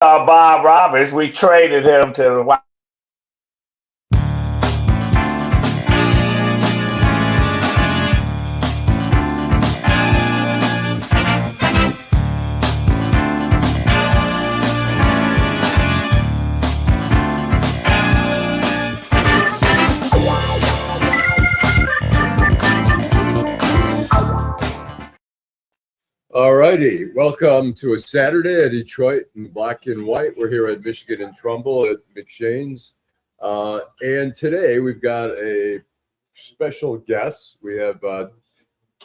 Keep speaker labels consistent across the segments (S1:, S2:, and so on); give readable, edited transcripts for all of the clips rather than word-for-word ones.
S1: Bob Roberts. We traded him to the White.
S2: All righty, welcome to a Saturday at Detroit in black and white. We're here at Michigan and Trumbull at McShane's. And today we've got a special guest. We have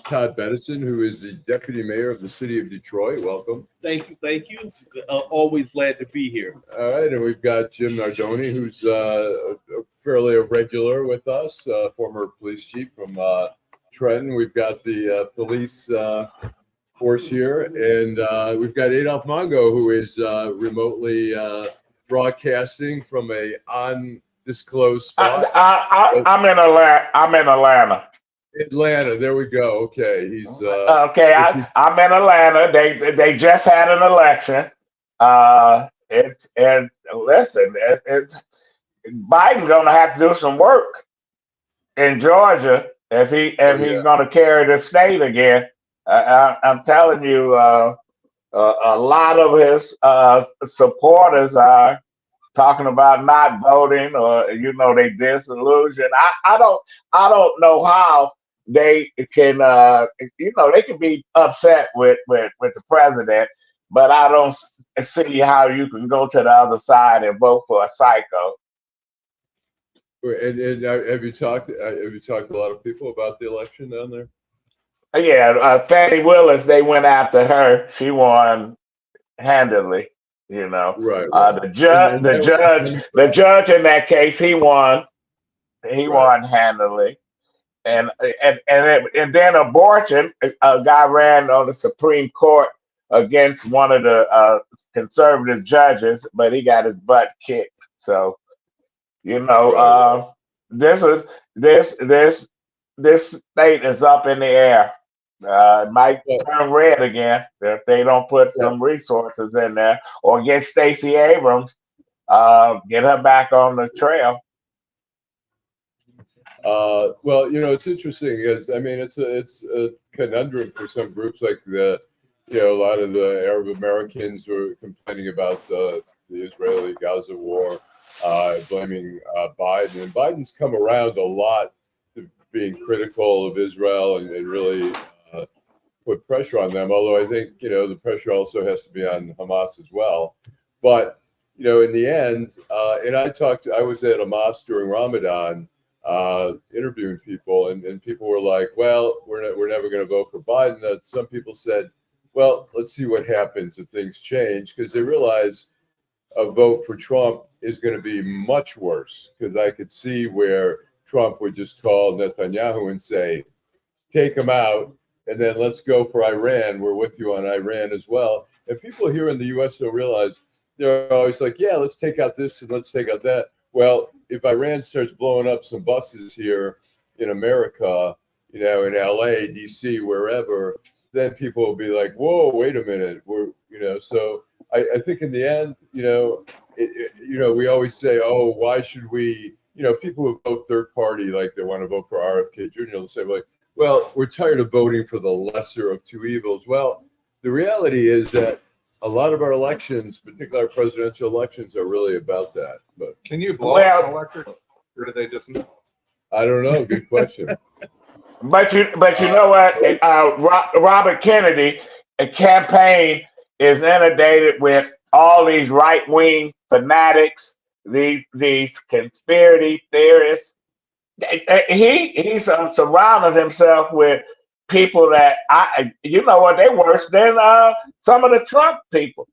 S2: Todd Bettison, who is the deputy mayor of the city of Detroit. Welcome.
S3: Thank you. It's always glad to be here.
S2: All right, and we've got Jim Nardone, who's fairly a regular with us, former police chief from Trenton. We've got the police force here, and we've got Adollph Mongo, who is remotely broadcasting from a undisclosed spot.
S1: I'm in Atlanta.
S2: Atlanta, there we go. Okay, he's
S1: okay. I'm in Atlanta. They just had an election. It's Biden's gonna have to do some work in Georgia if he's gonna carry the state again. I'm telling you, a lot of his supporters are talking about not voting, or they disillusioned. I don't know how they can they can be upset with the president, but I don't see how you can go to the other side and vote for a psycho.
S2: And have you talked to a lot of people about the election down there?
S1: Yeah, Fannie Willis, they went after her. She won handily,
S2: Right.
S1: The judge in that case, he won. He won handily. And then abortion, a guy ran on the Supreme Court against one of the conservative judges, but he got his butt kicked. So, this state is up in the air. It might turn red again if they don't put some resources in there, or get Stacey Abrams, get her back on the trail.
S2: Well, it's interesting because it's a conundrum for some groups, like a lot of the Arab Americans who are complaining about the Israeli-Gaza war, blaming Biden, and Biden's come around a lot to being critical of Israel and really put pressure on them. Although I think the pressure also has to be on Hamas as well. But in the end, and I was at a mosque during Ramadan, interviewing people, and people were like, "Well, we're never going to vote for Biden." Some people said, "Well, let's see what happens if things change," because they realize a vote for Trump is going to be much worse. Because I could see where Trump would just call Netanyahu and say, "Take him out, and then let's go for Iran. We're with you on Iran as well." And people here in the U.S. don't realize, they're always like, "Yeah, let's take out this and let's take out that." Well, if Iran starts blowing up some buses here in America, in LA, DC, wherever, then people will be like, "Whoa, wait a minute." So I think in the end, we always say, "Oh, why should we?" People who vote third party, like they want to vote for RFK Jr., they'll say, like, "Well, we're tired of voting for the lesser of two evils." Well, the reality is that a lot of our elections, particularly our presidential elections, are really about that. But
S4: can you blow up an electric, or do they just?
S2: I don't know. Good question.
S1: But you know what? Robert Kennedy, a campaign is inundated with all these right-wing fanatics, these conspiracy theorists. He's surrounded himself with people that they're worse than some of the Trump people.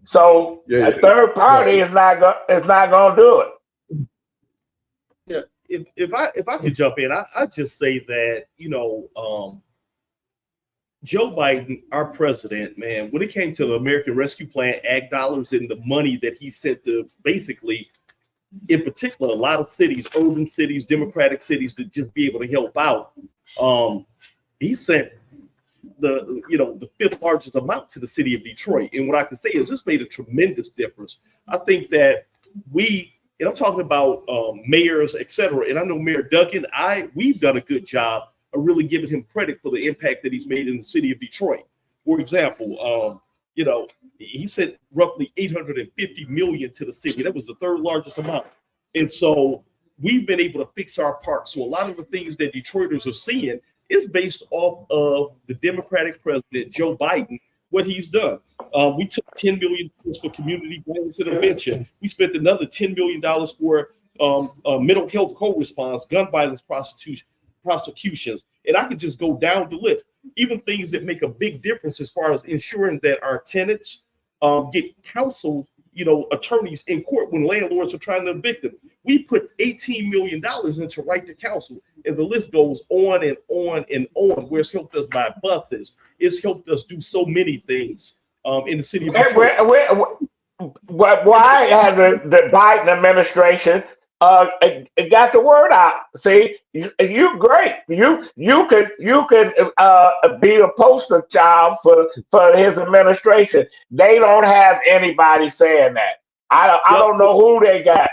S1: So a third party is not going to do it.
S3: Yeah, if I could jump in, I just say that Joe Biden, our president, man, when it came to the American Rescue Plan Act dollars and the money that he sent to basically, in particular, a lot of cities, urban cities, democratic cities, to just be able to help out, he sent the fifth largest amount to the city of Detroit. And what I can say is this made a tremendous difference. I think that and I'm talking about mayors, et cetera. And I know Mayor Duggan, we've done a good job of really giving him credit for the impact that he's made in the city of Detroit. For example, he sent roughly $850 million to the city. That was the third largest amount. And so we've been able to fix our part. So a lot of the things that Detroiters are seeing is based off of the Democratic president, Joe Biden, what he's done. We took $10 million for community violence intervention. We spent another $10 million for mental health co-response, gun violence prosecutions. And I could just go down the list. Even things that make a big difference as far as ensuring that our tenants get counsel, attorneys in court when landlords are trying to evict them. We put $18 million into right to counsel, and the list goes on and on and on, where it's helped us buy buses. It's helped us do so many things in the city of Detroit.
S1: Why has the Biden administration got the word out? See, you great. You could be a poster child for his administration. They don't have anybody saying that. I don't know who they got.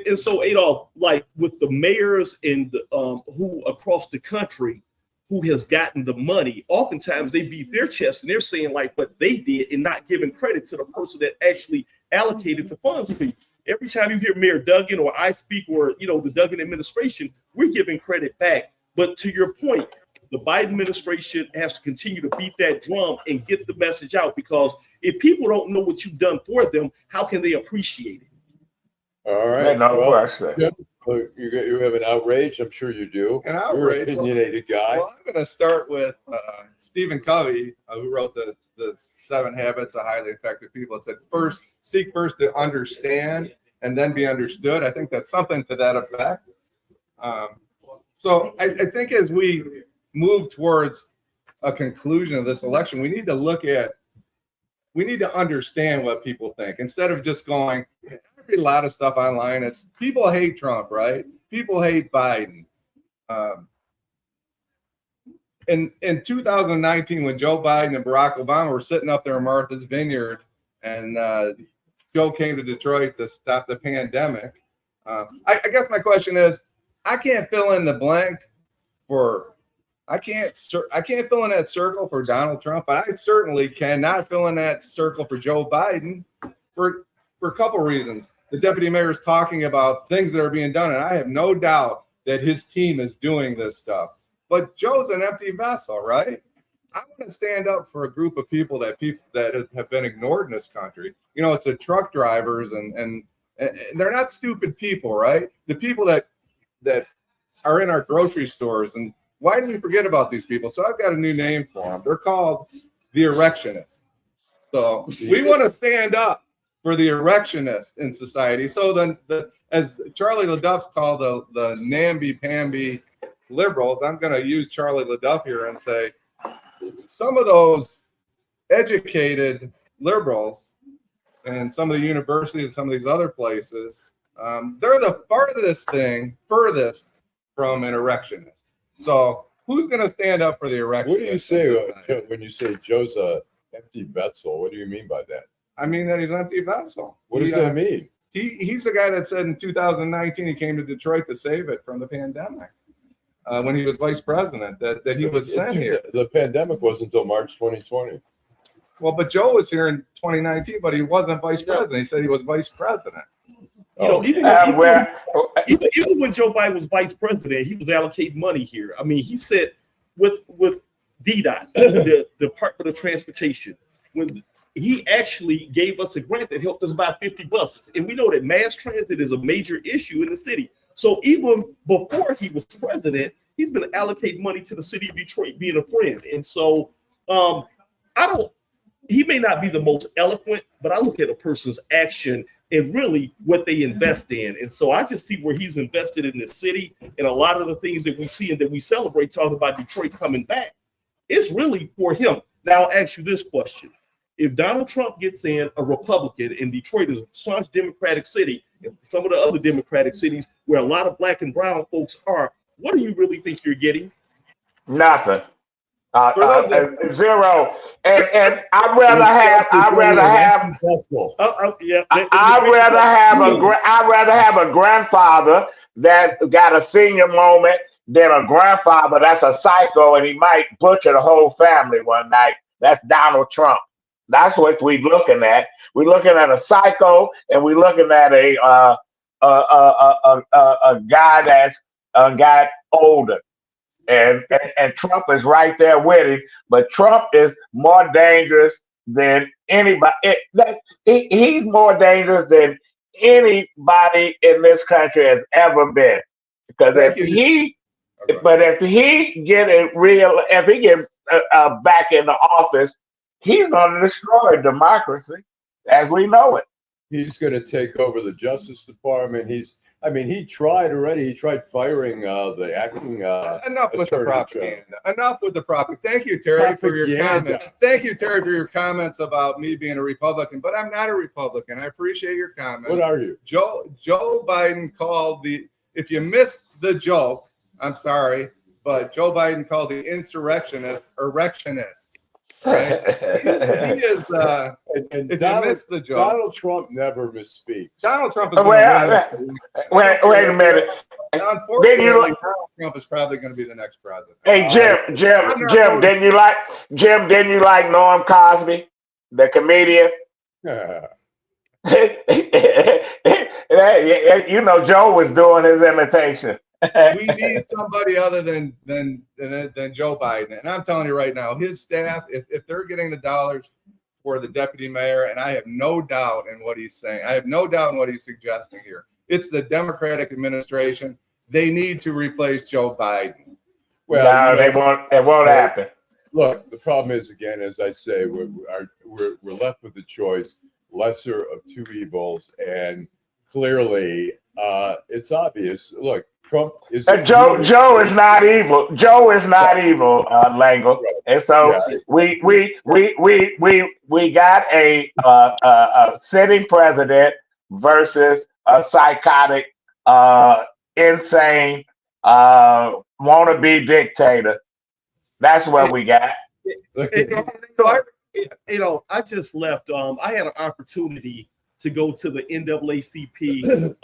S3: And so, Adollph, like with the mayors and who across the country who has gotten the money, oftentimes they beat their chest and they're saying like what they did and not giving credit to the person that actually allocated the funds to you. Every time you hear Mayor Duggan or I speak or, the Duggan administration, we're giving credit back. But to your point, the Biden administration has to continue to beat that drum and get the message out, because if people don't know what you've done for them, how can they appreciate it?
S2: All right.
S1: Question.
S2: You have an outrage. I'm sure you do.
S4: An outrage.
S2: You're an opinionated guy.
S4: Well, I'm going to start with Stephen Covey, who wrote the 7 Habits of Highly Effective People. It said, seek first to understand and then be understood. I think that's something to that effect. So I think as we move towards a conclusion of this election, we need to understand what people think instead of just going, I read a lot of stuff online. It's people hate Trump, right? People hate Biden. In 2019, when Joe Biden and Barack Obama were sitting up there in Martha's Vineyard, and Joe came to Detroit to stop the pandemic, I guess my question is, I can't fill in the blank I can't fill in that circle for Donald Trump, but I certainly cannot fill in that circle for Joe Biden for a couple reasons. The deputy mayor is talking about things that are being done, and I have no doubt that his team is doing this stuff. But Joe's an empty vessel, right? I want to stand up for a group of people that have been ignored in this country. It's the truck drivers, and they're not stupid people, right? The people that are in our grocery stores, and why do we forget about these people? So I've got a new name for them. They're called the erectionists. So we want to stand up for the erectionists in society. So then, as Charlie LaDuff's called the namby-pamby liberals, I'm going to use Charlie LaDuff here and say some of those educated liberals and some of the universities and some of these other places, they're the furthest from an erectionist. So who's going to stand up for the erectionist?
S2: What do you say when you say Joe's a empty vessel? What do you mean by that?
S4: I mean that he's an empty vessel.
S2: What does that mean?
S4: He's the guy that said in 2019 he came to Detroit to save it from the pandemic. When he was vice president, that he was sent here.
S2: The pandemic wasn't until March 2020.
S4: Well, but Joe was here in 2019, but he wasn't vice president. He said he was vice president.
S3: Even when Joe Biden was vice president, he was allocating money here. I mean, he said with DDOT, the Department of Transportation, when he actually gave us a grant that helped us buy 50 buses. And we know that mass transit is a major issue in the city. So even before he was president, he's been allocating money to the city of Detroit, being a friend. And so he may not be the most eloquent, but I look at a person's action and really what they invest in. And so I just see where he's invested in the city, and a lot of the things that we see and that we celebrate talking about Detroit coming back, it's really for him. Now I'll ask you this question. If Donald Trump gets in, a Republican, and Detroit is a staunch Democratic city, and some of the other Democratic cities where a lot of black and brown folks are, what do you really think you're getting?
S1: Nothing. Zero. And I'd rather have a grandfather that got a senior moment than a grandfather that's a psycho and he might butcher the whole family one night. That's Donald Trump. That's what we're looking at. We're looking at a psycho, and we're looking at a guy that's got older. And Trump is right there with him, but Trump is more dangerous than anybody. He's more dangerous than anybody in this country has ever been. Because if he get back in the office, he's going to destroy democracy as we know it.
S2: He's going to take over the Justice Department. He tried already. He tried firing the acting.
S4: Enough with the propaganda. Enough with the propaganda. Thank you, Terry, for your comments. Thank you, Terry, for your comments about me being a Republican, but I'm not a Republican. I appreciate your comments.
S2: What are you?
S4: Joe Biden called if you missed the joke, I'm sorry, but Joe Biden called the insurrectionists erectionists. Right? He is. If you missed the joke,
S2: Donald Trump never misspeaks.
S4: Donald Trump is.
S1: Wait a minute.
S4: Unfortunately, Donald Trump is probably going to be the next president.
S1: Hey, Jim, didn't you like Norm Cosby, the comedian? You know, Joe was doing his imitation.
S4: We need somebody other than Joe Biden, and I'm telling you right now, his staff, if they're getting the dollars for the deputy mayor, and I have no doubt in what he's saying, I have no doubt in what he's suggesting here. It's the Democratic administration. They need to replace Joe Biden.
S1: Well, no, it won't happen.
S2: Look, the problem is, again, as I say, we're left with the choice, lesser of two evils, and clearly, it's obvious. Look. Trump is
S1: Joe is not evil. Joe is not evil, Lengel. And so we got a sitting president versus a psychotic, insane, wannabe dictator. That's what we got.
S3: I just left. I had an opportunity to go to the NAACP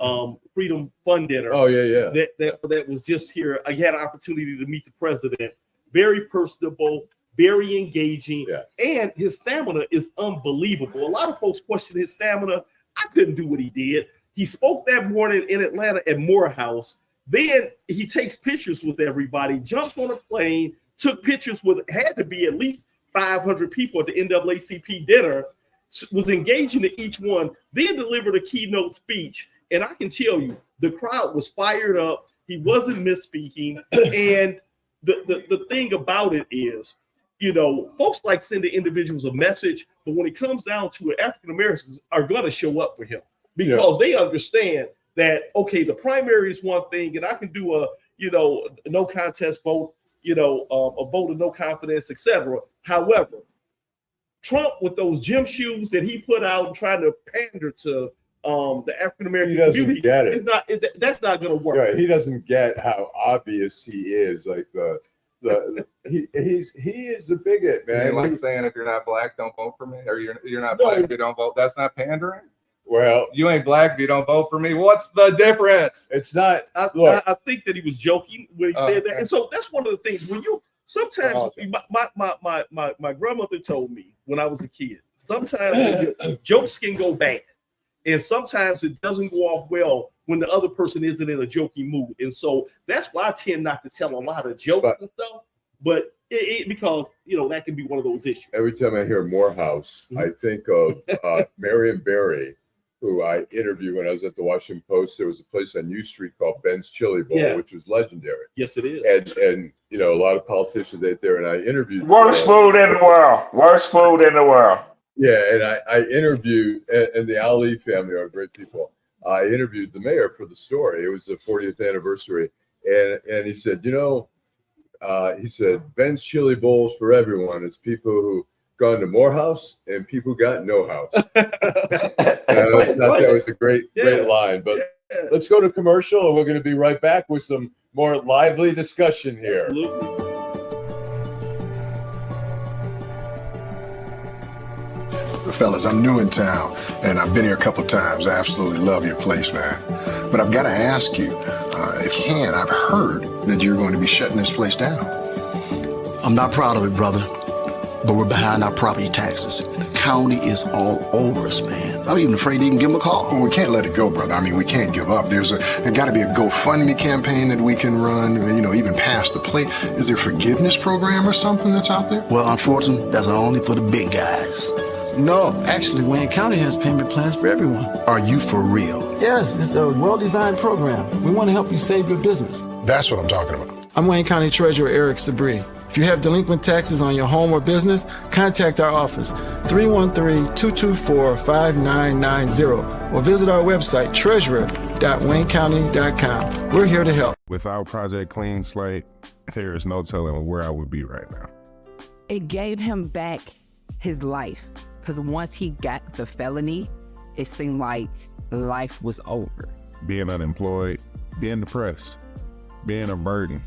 S3: Freedom Fund dinner.
S2: Oh yeah.
S3: That was just here. I had an opportunity to meet the president. Very personable, very engaging, and his stamina is unbelievable. A lot of folks question his stamina. I couldn't do what he did. He spoke that morning in Atlanta at Morehouse. Then he takes pictures with everybody, jumped on a plane, took pictures with, had to be at least 500 people at the NAACP dinner, was engaging to each one, then delivered a keynote speech. And I can tell you, the crowd was fired up. He wasn't misspeaking. And the thing about it is, folks like sending individuals a message, but when it comes down to it, African Americans are going to show up for him because they understand that, okay, the primary is one thing, and I can do a no contest vote, a vote of no confidence, etc. However, Trump, with those gym shoes that he put out and trying to pander to the African American community,
S2: get it.
S3: That's not going to work.
S2: Right. He doesn't get how obvious he is. Like he is a bigot, man.
S4: Like saying if you're not black, don't vote for me, or you're not black if you don't vote. That's not pandering.
S2: Well,
S4: you ain't black if you don't vote for me. What's the difference?
S2: It's not.
S3: I think that he was joking when he said that, and so that's one of the things when you. Sometimes my grandmother told me when I was a kid, sometimes jokes can go bad. And sometimes it doesn't go off well when the other person isn't in a joking mood. And so that's why I tend not to tell a lot of jokes and stuff. But because, that can be one of those issues.
S2: Every time I hear Morehouse, I think of Marion Barry, who I interviewed when I was at the Washington Post. There was a place on U Street called Ben's Chili Bowl, which was legendary.
S3: Yes, it is.
S2: And a lot of politicians ate there, and I interviewed.
S1: Worst food in the world. Worst food in the world.
S2: Yeah, and I interviewed, and the Ali family are great people. I interviewed the mayor for the story. It was the 40th anniversary, and he said, Ben's Chili Bowls for everyone is people who gone to Morehouse and people got no house. That was a great line. But let's go to commercial, and we're going to be right back with some more lively discussion here.
S3: Absolutely.
S5: fellas, I'm new in town, and I've been here a couple times. I absolutely love your place, man. But I've got to ask you, if you can, I've heard that you're going to be shutting this place down.
S6: I'm not proud of it, brother, but we're behind our property taxes. And the county is all over us, man. I'm even afraid to even give them a call.
S5: Well, we can't let it go, brother. I mean, we can't give up. There's got to be a GoFundMe campaign that we can run, even past the plate. Is there a forgiveness program or something that's out there?
S6: Well, unfortunately, that's only for the big guys. No, actually, Wayne County has payment plans for everyone.
S5: Are you for real?
S6: Yes, it's a well-designed program. We want to help you save your business.
S5: That's what I'm talking about.
S6: I'm Wayne County Treasurer Eric Sabri. If you have delinquent taxes on your home or business, contact our office, 313-224-5990, or visit our website, treasurer.waynecounty.com. We're here to help.
S7: Without Project Clean Slate, there is no telling where I would be right now.
S8: It gave him back his life, because once he got the felony, it seemed like life was over.
S7: Being unemployed, being depressed, being a burden.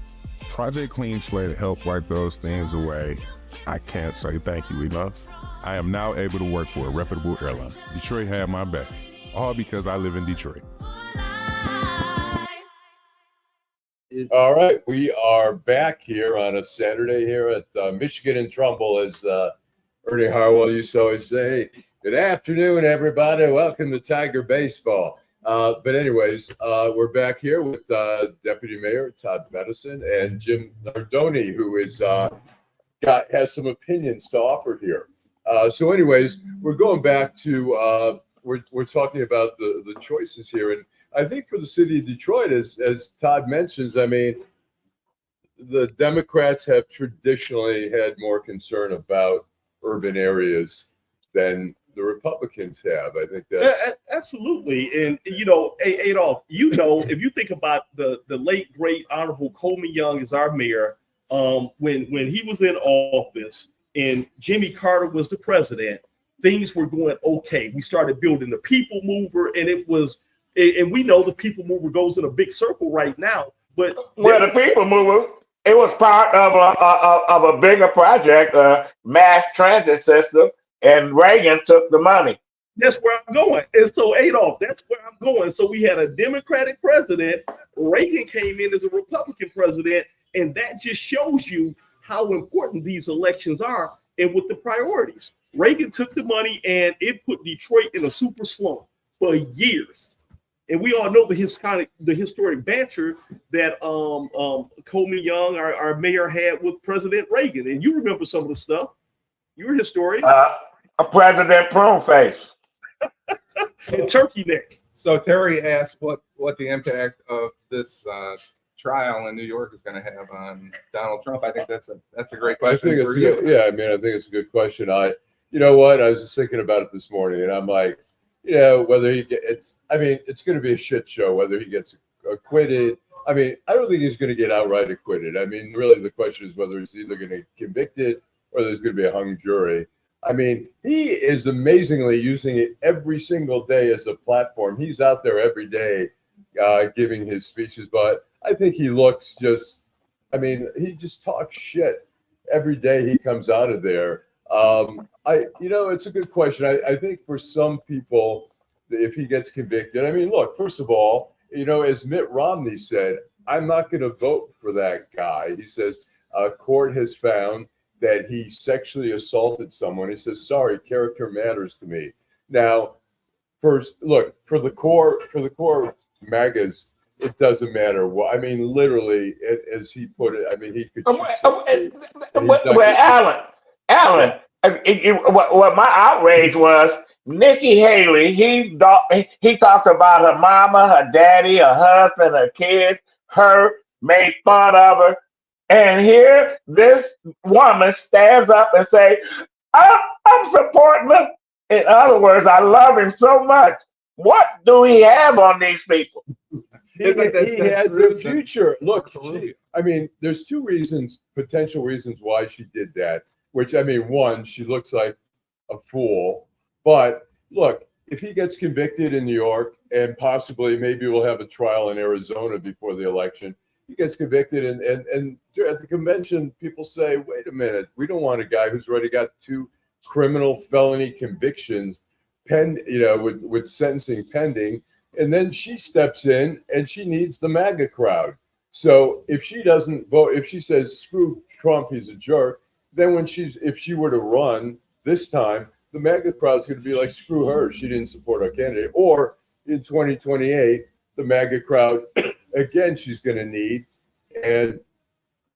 S7: Project Clean Slate helped wipe those things away. I can't say thank you enough. I am now able to work for a reputable airline. Detroit had my back, all because I live in Detroit.
S2: All right, we are back here on a Saturday here at Michigan and Trumbull, as Ernie Harwell used to always say. Good afternoon, everybody. Welcome to Tiger Baseball. But anyways, we're back here with Deputy Mayor Todd Bettison and Jim Nardone, who is has some opinions to offer here. So anyways, we're going back to we're talking about the choices here, and I think for the city of Detroit, as Todd mentions, I mean, the Democrats have traditionally had more concern about urban areas than the Republicans have. I think that's
S3: absolutely. And Adollph, if you think about the late great Honorable Coleman Young as our mayor, when he was in office and Jimmy Carter was the president, things were going okay. We started building the People Mover, and and we know the People Mover goes in a big circle right now. But
S1: the People Mover, it was part of a bigger project, mass transit system. And Reagan took the money.
S3: That's where I'm going. And so, Adollph, that's where I'm going. So we had a Democratic president. Reagan came in as a Republican president. And that just shows you how important these elections are and with the priorities. Reagan took the money and it put Detroit in a super slump for years. And we all know the historic banter that Coleman Young, our mayor, had with President Reagan. And you remember some of the stuff. You're a historian.
S1: A President Pruneface.
S3: And Turkey Neck.
S4: So Terry asked what the impact of this trial in New York is going to have on Donald Trump. I think that's a great question.
S2: I think
S4: for you.
S2: Yeah, I mean, I think it's a good question. You know what? I was just thinking about it this morning, and I'm like, whether it's going to be a shit show, whether he gets acquitted. I mean, I don't think he's going to get outright acquitted. I mean, really, the question is whether he's either going to get convicted or there's going to be a hung jury. I mean, he is amazingly using it every single day as a platform. He's out there every day giving his speeches, but I think he looks he just talks shit every day he comes out of there. It's a good question. I think for some people, if he gets convicted, I mean, look, first of all, as Mitt Romney said, I'm not going to vote for that guy. He says, court has found that he sexually assaulted someone. He says, sorry, character matters to me. Now, for the core MAGAs, it doesn't matter. Well, I mean, literally, as he put it, I mean, he could
S1: Allan, what my outrage was, Nikki Haley, he talked about her mama, her daddy, her husband, her kids, made fun of her. And here this woman stands up and say, I'm supporting him. In other words, I love him so much. What do he have on these people?
S2: He has the future. Look, there's two potential reasons why she did that. Which, I mean, one, she looks like a fool. But look, if he gets convicted in New York and possibly maybe we'll have a trial in Arizona before the election, he gets convicted and at the convention, people say, wait a minute, we don't want a guy who's already got 2 criminal felony convictions, with sentencing pending, and then she steps in and she needs the MAGA crowd. So if she doesn't vote, if she says screw Trump, he's a jerk, then if she were to run this time, the MAGA crowd's going to be like, screw her, she didn't support our candidate. Or in 2028, the MAGA crowd again she's going to need, and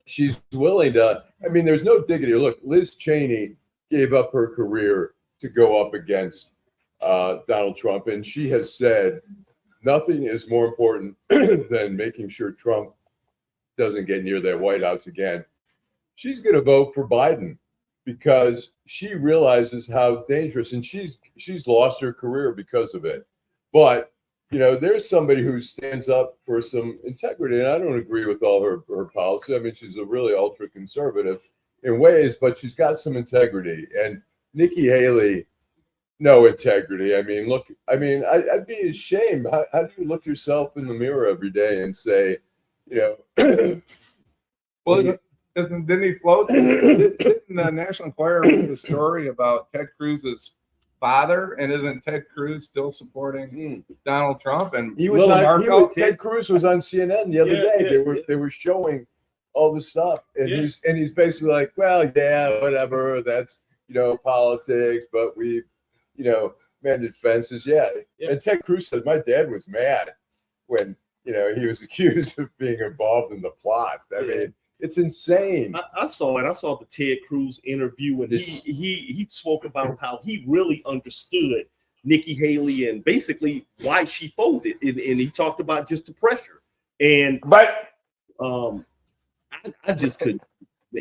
S2: she's willing to. I mean, there's no diggity. Look, Liz Cheney gave up her career to go up against Donald Trump, and she has said nothing is more important than making sure Trump doesn't get near that White House again. She's going to vote for Biden because she realizes how dangerous, and she's lost her career because of it. But there's somebody who stands up for some integrity, and I don't agree with all her policy. I mean, she's a really ultra conservative in ways, but she's got some integrity. And Nikki Haley, no integrity. I mean, look, I'd be ashamed. How do you look yourself in the mirror every day and say,
S4: well, didn't he float? Didn't the National Enquirer read the story about Ted Cruz's father? And isn't Ted Cruz still supporting Donald Trump? And
S2: Ted Cruz was on CNN the other day. They were showing all this stuff, and he's basically like, well, yeah, whatever. That's politics, but we, mended fences. Yeah. And Ted Cruz said, my dad was mad when he was accused of being involved in the plot. I mean, it's insane.
S3: I saw it. I saw the Ted Cruz interview, and he spoke about how he really understood Nikki Haley and basically why she folded, and he talked about just the pressure. But I just couldn't.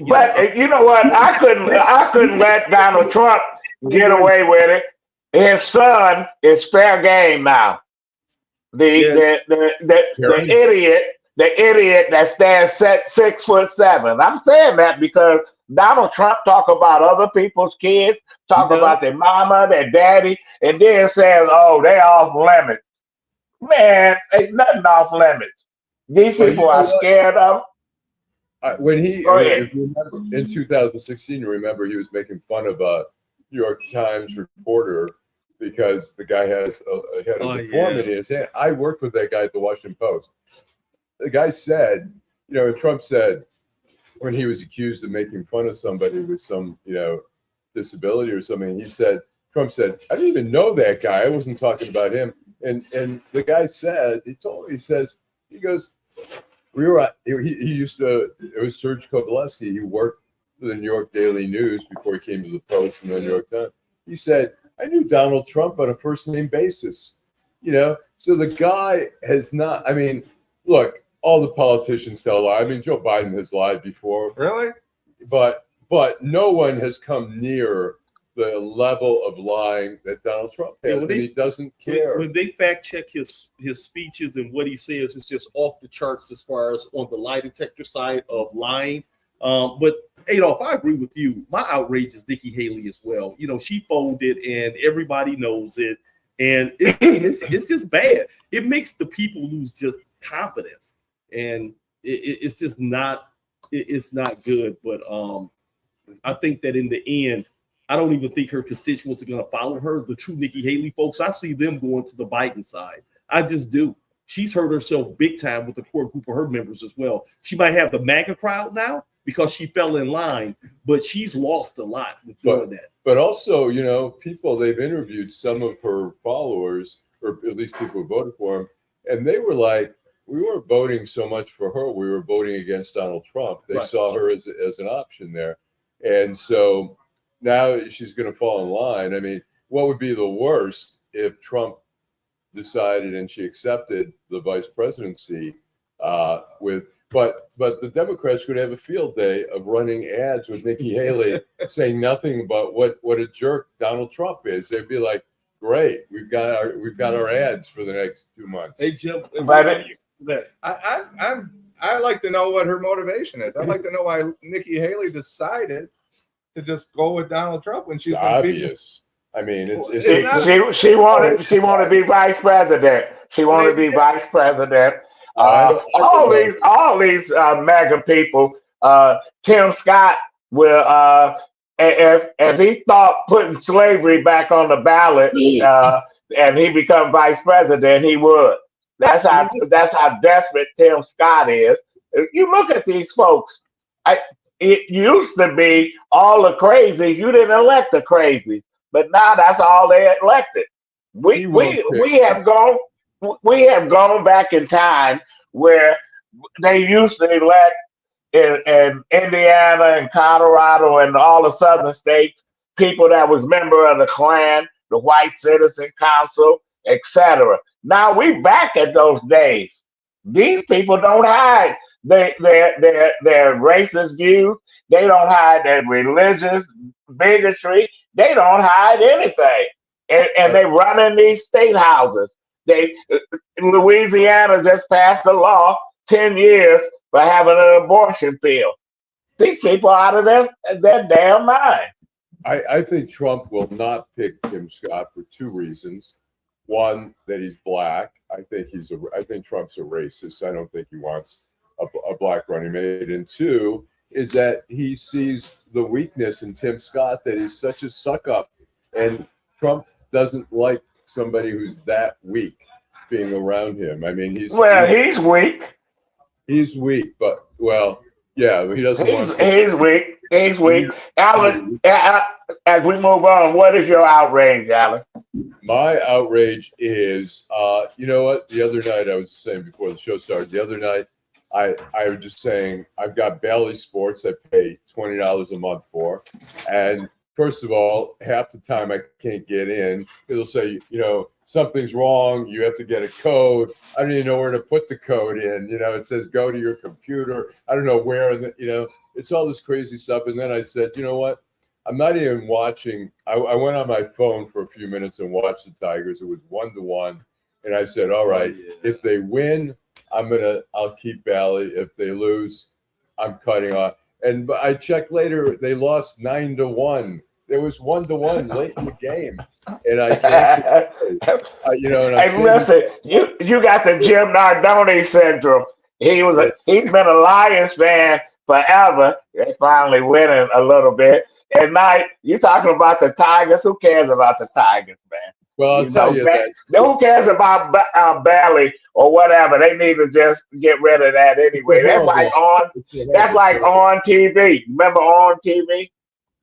S1: But you know what? I couldn't let Donald Trump get away with it. His son is fair game now. The idiot that stands 6'7". I'm saying that because Donald Trump talk about other people's kids, talk about their mama, their daddy, and then says, "Oh, they off limits." Man, ain't nothing off limits. These people are scared of.
S2: When if you remember, in 2016, you remember he was making fun of a New York Times reporter because the guy had a deformity in his hand. I worked with that guy at the Washington Post. The guy said, and Trump said, when he was accused of making fun of somebody with some, disability or something, Trump said, I didn't even know that guy. I wasn't talking about him. And the guy said, he goes, it was Serge Kovaleski. He worked for the New York Daily News before he came to the Post and the New York Times. He said, I knew Donald Trump on a first name basis, so the guy has not, look, all the politicians tell a lie. Joe Biden has lied before.
S4: Really?
S2: But no one has come near the level of lying that Donald Trump has, and he doesn't care.
S3: When they fact check his speeches and what he says, it's just off the charts as far as on the lie detector side of lying. But Adollph, I agree with you. My outrage is Nikki Haley as well. She folded, and everybody knows it, and it's just bad. It makes the people lose just confidence, and it's just not. It's not good. But I think that in the end, I don't even think her constituents are going to follow her. The true Nikki Haley folks, I see them going to the Biden side. I just do. She's hurt herself big time with the core group of her members as well. She might have the MAGA crowd now because she fell in line, but she's lost a lot with doing that.
S2: But also, people, they've interviewed some of her followers, or at least people who voted for him, and they were like, we weren't voting so much for her. We were voting against Donald Trump. They saw her as an option there. And so now she's going to fall in line. What would be the worst if Trump decided and she accepted the vice presidency but the Democrats would have a field day of running ads with Nikki Haley saying nothing about what a jerk Donald Trump is. They'd be like, great, we've got our ads for the next 2 months.
S3: Hey, Jim,
S4: I like to know what her motivation is. I'd like to know why Nikki Haley decided to just go with Donald Trump when she's
S2: obvious.
S1: She wanted to be vice president. She wanted to be vice president. All these MAGA people. Tim Scott will if he thought putting slavery back on the ballot and he become vice president, he would. That's how desperate Tim Scott is. You look at these folks. It used to be all the crazies. You didn't elect the crazies, but now that's all they elected. We have gone back in time where they used to elect in Indiana and Colorado and all the southern states people that was member of the Klan, the White Citizen Council, etc. Now we back at those days. These people don't hide their racist views. They don't hide their religious bigotry. They don't hide anything. And they run in these state houses. Louisiana just passed a law 10 years for having an abortion pill. These people are out of their damn mind.
S2: I think Trump will not pick Tim Scott for two reasons. One, that he's black. I think Trump's a racist. I don't think he wants a black running mate. And two is that he sees the weakness in Tim Scott, that he's such a suck up, and Trump doesn't like somebody who's that weak being around him. I mean, he's
S1: weak.
S2: He's weak, but yeah, he doesn't want.
S1: He's weak. He's weak. Allan, as we move on, what is your outrage, Allan?
S2: My outrage is, you know what? The other night, I was saying before the show started, the other night, I was just saying, I've got Bally Sports I pay $20 a month for. And first of all, half the time I can't get in. It'll say, something's wrong. You have to get a code. I don't even know where to put the code in. It says go to your computer. I don't know where. It's all this crazy stuff. And then I said, you know what? I'm not even watching. I went on my phone for a few minutes and watched the Tigers. It was 1-1. And I said, all right, if they win, I'll keep Bally. If they lose, I'm cutting off. But I checked later, they lost 9-1. There was 1-1 late in the game, and I can't.
S1: Hey, listen, you got the Jim Nardone syndrome. He's been a Lions fan forever. They finally winning a little bit. And now you talking about the Tigers. Who cares about the Tigers, man?
S2: Well, I'll tell you that.
S1: Who cares about Bally or whatever? They need to just get rid of that anyway. That's like on TV. Remember on TV?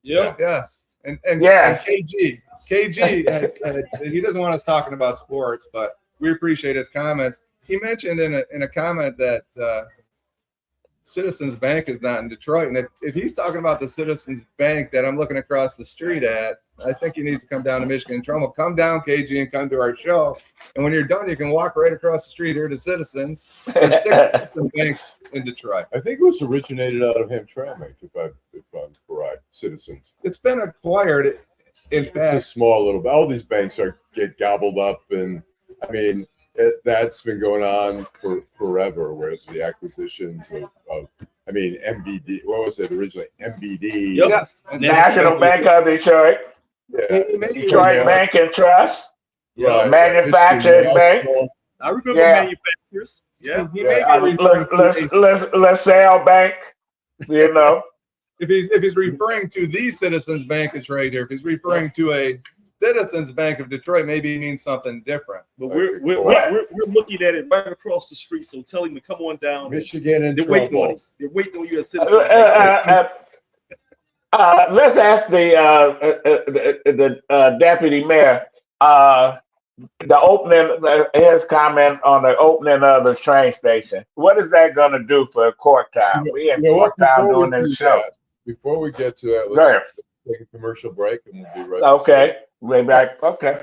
S4: Yeah. Yes. And
S1: yes.
S4: KG, he doesn't want us talking about sports, but we appreciate his comments. He mentioned in a comment that Citizens Bank is not in Detroit, and if he's talking about the Citizens Bank that I'm looking across the street at, I think he needs to come down to Michigan Trumbull. Come down, KG, and come to our show. And when you're done, you can walk right across the street here to Citizens. There's 6 Citizens banks in Detroit.
S2: I think it was originated out of Hamtramck, if I'm correct. Citizens.
S4: It's been acquired. In fact,
S2: it's a small little. All these banks get gobbled up, and I mean that's been going on for forever. Whereas the acquisitions of MBD. What was it originally? MBD.
S3: Yep.
S4: Yes.
S1: National Bank of Detroit.
S2: Yeah.
S1: Detroit Bank and Trust.
S2: Right.
S1: Manufacturers Bank.
S3: I remember manufacturers. Yeah.
S1: LaSalle Bank.
S4: If he's referring to the Citizens Bank, it's right here. If he's referring to a Citizens Bank of Detroit, maybe he means something different.
S3: But we're looking at it right across the street. So tell him to come on down.
S2: Michigan and
S3: they're waiting on you at Citizens.
S1: Let's ask the deputy mayor the opening, his comment on the opening of the train station. What is that going to do for court time? We in court time doing this show.
S2: Before we get to that, let's take a commercial break and we'll be right back.
S1: Okay, we're back. Okay.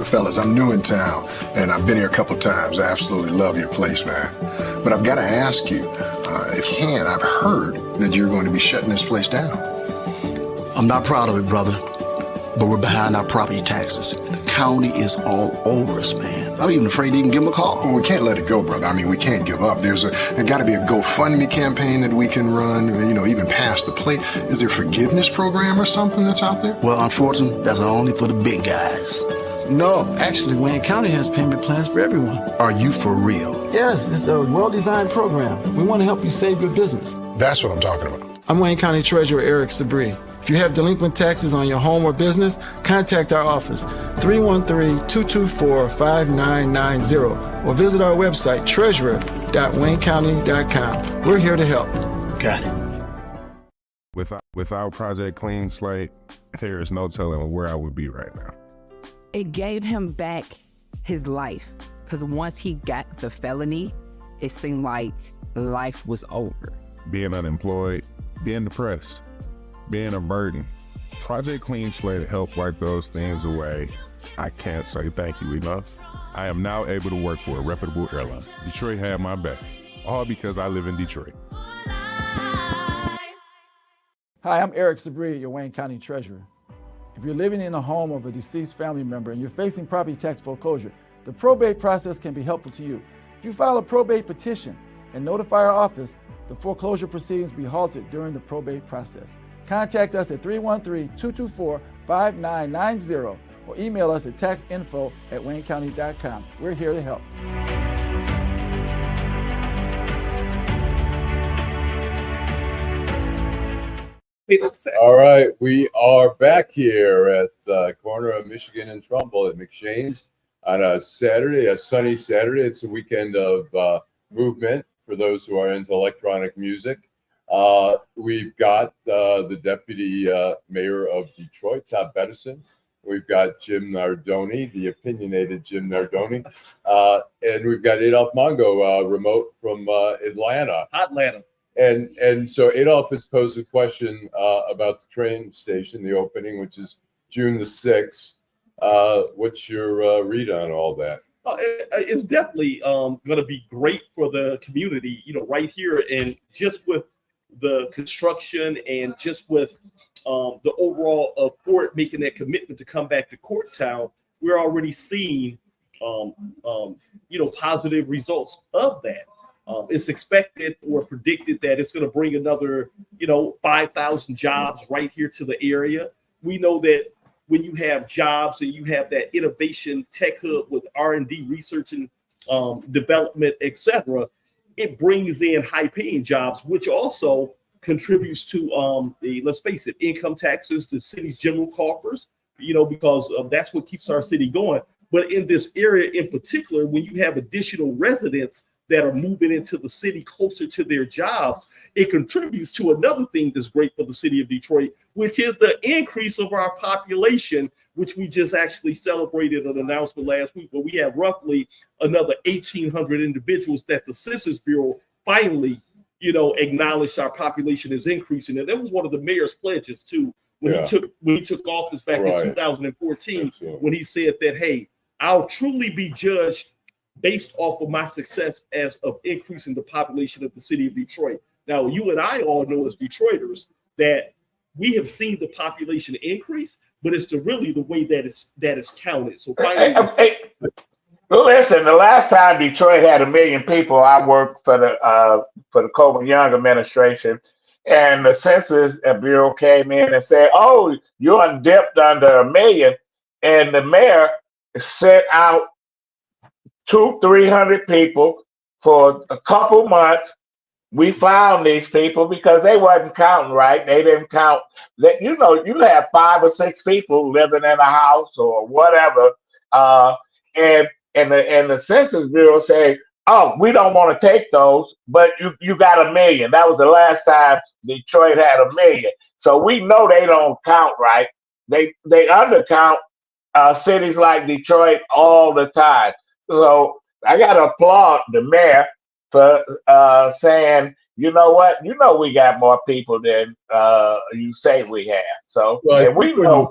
S5: Fellas, I'm new in town, and I've been here a couple times. I absolutely love your place, man. But I've got to ask you, if you can, I've heard that you're going to be shutting this place down.
S6: I'm not proud of it, brother, but we're behind our property taxes. And the county is all over us, man. I'm even afraid to even give them a call.
S5: Well, we can't let it go, brother. I mean, we can't give up. There got to be a GoFundMe campaign that we can run, even pass the plate. Is there a forgiveness program or something that's out there?
S6: Well, unfortunately, that's only for the big guys. No, actually, Wayne County has payment plans for everyone.
S5: Are you for real?
S6: Yes, it's a well-designed program. We want to help you save your business.
S5: That's what I'm talking about.
S6: I'm Wayne County Treasurer Eric Sabri. If you have delinquent taxes on your home or business, contact our office, 313-224-5990, or visit our website, treasurer.waynecounty.com. We're here to help. Got it.
S7: Without Project Clean Slate, there is no telling where I would be right now.
S8: It gave him back his life, because once he got the felony, it seemed like life was over.
S7: Being unemployed, being depressed, being a burden. Project Clean Slate helped wipe those things away. I can't say thank you enough. I am now able to work for a reputable airline. Detroit had my back, all because I live in Detroit.
S9: Hi, I'm Eric Sabri, your Wayne County Treasurer. If you're living in the home of a deceased family member and you're facing property tax foreclosure, the probate process can be helpful to you. If you file a probate petition and notify our office, the foreclosure proceedings will be halted during the probate process. Contact us at 313-224-5990 or email us at taxinfo@waynecounty.com. We're here to help.
S2: All right, we are back here at the corner of Michigan and Trumbull at McShane's on a Saturday, a sunny Saturday. It's a weekend of movement for those who are into electronic music. We've got the deputy mayor of Detroit, Todd Bettison. We've got Jim Nardone, the opinionated Jim Nardone. And we've got Adollph Mongo, remote from Atlanta.
S3: Atlanta.
S2: And so Adollph has posed a question about the train station, the opening, which is June the 6th. What's your read on all that?
S3: It's definitely going to be great for the community, right here. And just with the construction and just with the overall of Ford making that commitment to come back to Courttown, we're already seeing, positive results of that. It's expected or predicted that it's going to bring another, 5,000 jobs right here to the area. We know that when you have jobs and you have that innovation tech hub with R&D, research and development, etc., it brings in high-paying jobs, which also contributes to let's face it, income taxes, the city's general coffers, because that's what keeps our city going. But in this area in particular, when you have additional residents that are moving into the city closer to their jobs, it contributes to another thing that's great for the city of Detroit, which is the increase of our population, which we just actually celebrated an announcement last week, where we have roughly another 1,800 individuals that the Census Bureau finally, acknowledged our population is increasing. And that was one of the mayor's pledges too, when he took office back in 2014, Absolutely. When he said that, hey, I'll truly be judged based off of my success as of increasing the population of the city of Detroit. Now, you and I all know as Detroiters that we have seen the population increase, but it's really the way that it's counted. So finally,
S1: listen, the last time Detroit had 1 million people, I worked for the Coleman Young administration, and the Census Bureau came in and said, "Oh, you're dipped under 1 million," and the mayor sent out 200-300 people for a couple months. We found these people because they wasn't counting right. They didn't count that. You have 5 or 6 people living in a house or whatever, and the Census Bureau say, "Oh, we don't want to take those, but you got 1 million." That was the last time Detroit had 1 million. So we know they don't count right. They undercount cities like Detroit all the time. So I got to applaud the mayor for saying, you know what, we got more people than you say we have. So and we know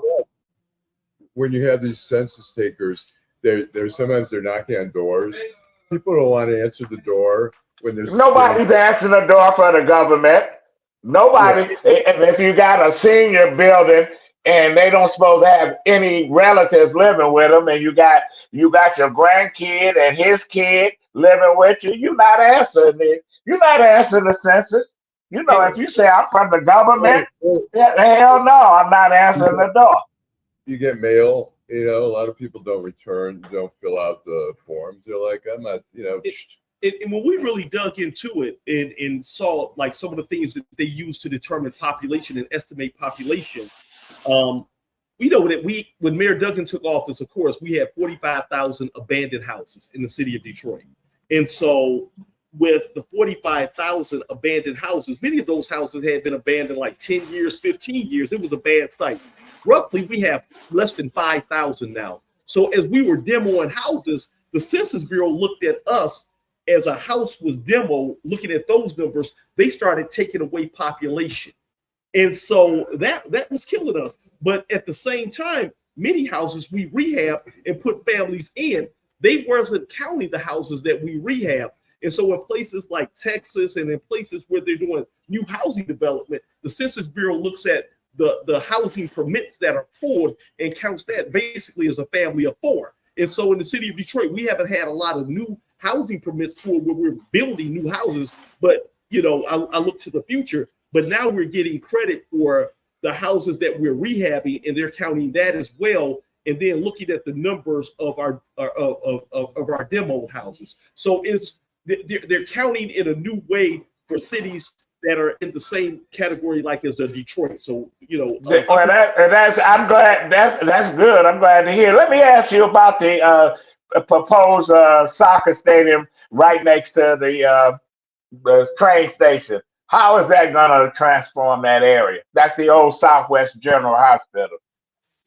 S2: when you have these census takers, there's sometimes they're knocking on doors. People don't want to answer the door when there's
S1: nobody's answering the door for the government. Nobody. And if you got a senior building and they don't supposed to have any relatives living with them, and you got your grandkid and his kid living with you. You're not answering it. You're not answering the census. You know, if you say I'm from the government, hell no, I'm not answering the door.
S2: You get mail. You know, a lot of people don't fill out the forms. They're like, I'm not, you know.
S3: And when we really dug into it and saw like some of the things that they use to determine population and estimate population, we know that when Mayor Duggan took office, of course, we had 45,000 abandoned houses in the city of Detroit. And so with the 45,000 abandoned houses, many of those houses had been abandoned like 10 years, 15 years. It was a bad site. Roughly, we have less than 5,000 now. So as we were demoing houses, the Census Bureau looked at us as a house was demoed. Looking at those numbers, they started taking away population. And so that was killing us. But at the same time, many houses we rehab and put families in, they wasn't counting the houses that we rehab. And so in places like Texas and in places where they're doing new housing development, the Census Bureau looks at the housing permits that are pulled and counts that basically as a family of four. And so in the city of Detroit, we haven't had a lot of new housing permits pulled where we're building new houses. But, you know, I look to the future, but now we're getting credit for the houses that we're rehabbing, and they're counting that as well. And then looking at the numbers of our demo houses. So they're counting in a new way for cities that are in the same category like as a Detroit. So, you know,
S1: I'm glad that's good. I'm glad to hear. Let me ask you about the proposed soccer stadium right next to the train station. How is that going to transform that area? That's the old Southwest General Hospital.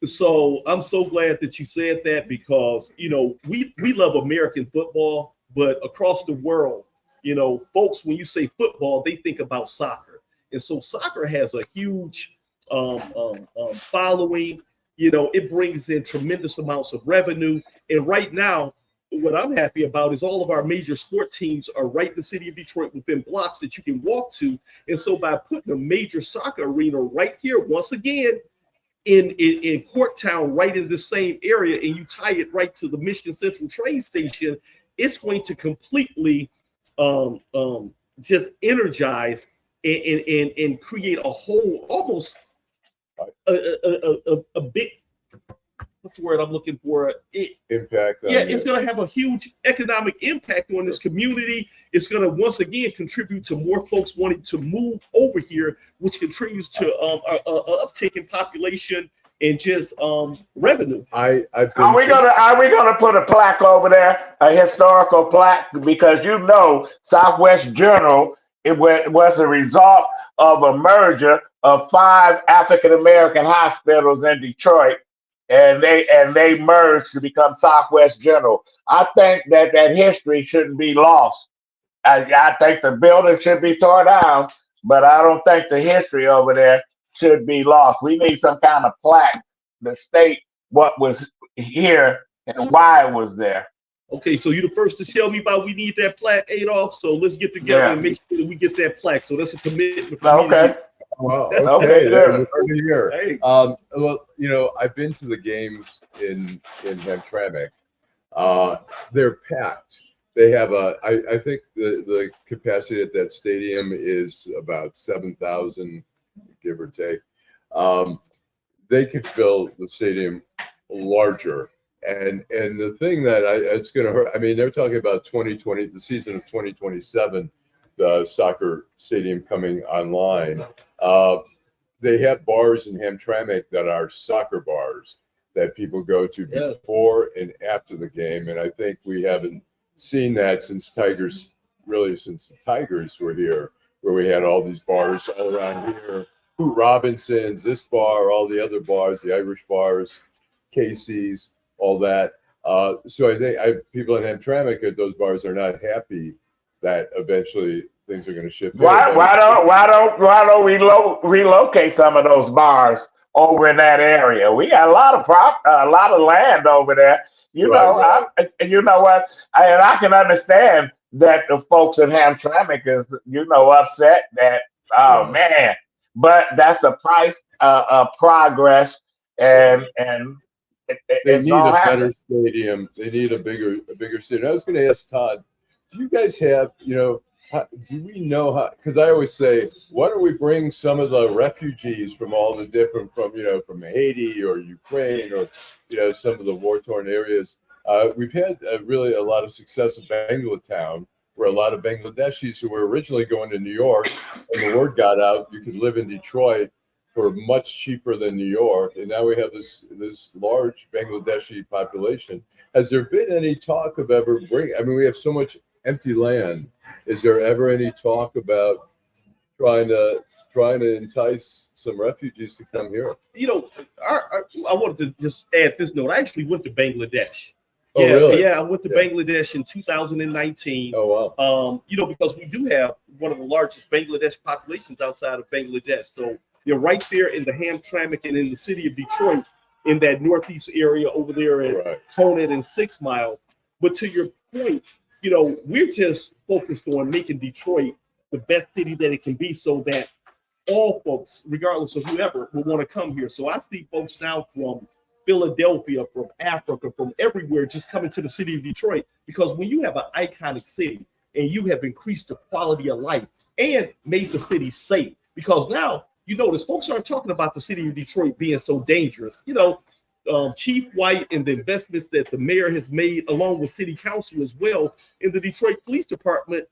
S3: So I'm so glad that you said that, because, you know, we love American football, but across the world, you know, folks, when you say football, they think about soccer. And so soccer has a huge following. You know, it brings in tremendous amounts of revenue. And right now, what I'm happy about is all of our major sport teams are right in the city of Detroit within blocks that you can walk to. And so by putting a major soccer arena right here, once again, in Courtown, right in the same area, and you tie it right to the Michigan Central train station, it's going to completely just energize and create a whole, almost a big, what's the word I'm looking for?
S2: Impact.
S3: It's going to have a huge economic impact on this community. It's going to once again contribute to more folks wanting to move over here, which contributes to a uptick in population and just revenue.
S1: Are we gonna put a plaque over there, a historical plaque, because you know Southwest General, it was a result of a merger of 5 African American hospitals in Detroit, and they merged to become Southwest General. I think that history shouldn't be lost. I think the building should be torn down, but I don't think the history over there should be lost. We need some kind of plaque to state what was here and why it was there.
S3: Okay, so you're the first to tell me about we need that plaque, Adollph. So let's get together and make sure that we get that plaque. So that's a commitment.
S1: Okay.
S2: Well, okay.
S1: Here.
S3: Hey.
S2: Well, you know, I've been to the games in Hamtramck. They're packed. They have I think the capacity at that stadium is about 7,000, give or take. They could fill the stadium larger. And the thing that it's going to hurt, I mean, they're talking about 2020, the season of 2027, the soccer stadium coming online. They have bars in Hamtramck that are soccer bars that people go to before and after the game. And I think we haven't seen that since the Tigers were here, where we had all these bars all around here. Robinson's, this bar, all the other bars, the Irish bars, Casey's, all that. So I think people in Hamtramck at those bars are not happy that eventually things are going to shift.
S1: Why don't we relocate some of those bars over in that area? We got a lot of land over there. You know what? I can understand that the folks in Hamtramck is upset that man. But that's the price of progress and
S2: They
S1: it's
S2: need a
S1: gonna happen.
S2: better stadium. They need a bigger stadium. I was going to ask Todd, do you guys have, do we know how? Because I always say, why don't we bring some of the refugees from all the different, from Haiti or Ukraine or, some of the war-torn areas. We've had really a lot of success in Bangalore, where a lot of Bangladeshis who were originally going to New York, and the word got out, you could live in Detroit for much cheaper than New York, and now we have this large Bangladeshi population. Has there been any talk of ever we have so much empty land. Is there ever any talk about trying to entice some refugees to come here?
S3: I wanted to just add this note. I actually went to Bangladesh.
S2: Oh, really?
S3: Yeah, I went to Bangladesh in 2019.
S2: Oh, wow.
S3: Because we do have one of the largest Bangladesh populations outside of Bangladesh. So they're right there in the Hamtramck and in the city of Detroit, in that northeast area over there at Conant and 6 Mile. But to your point, we're just focused on making Detroit the best city that it can be, so that all folks, regardless of whoever, will want to come here. So I see folks now from Philadelphia, from Africa, from everywhere, just coming to the city of Detroit, because when you have an iconic city and you have increased the quality of life and made the city safe, because now, notice folks aren't talking about the city of Detroit being so dangerous. Chief White and the investments that the mayor has made, along with city council as well, in the Detroit Police Department,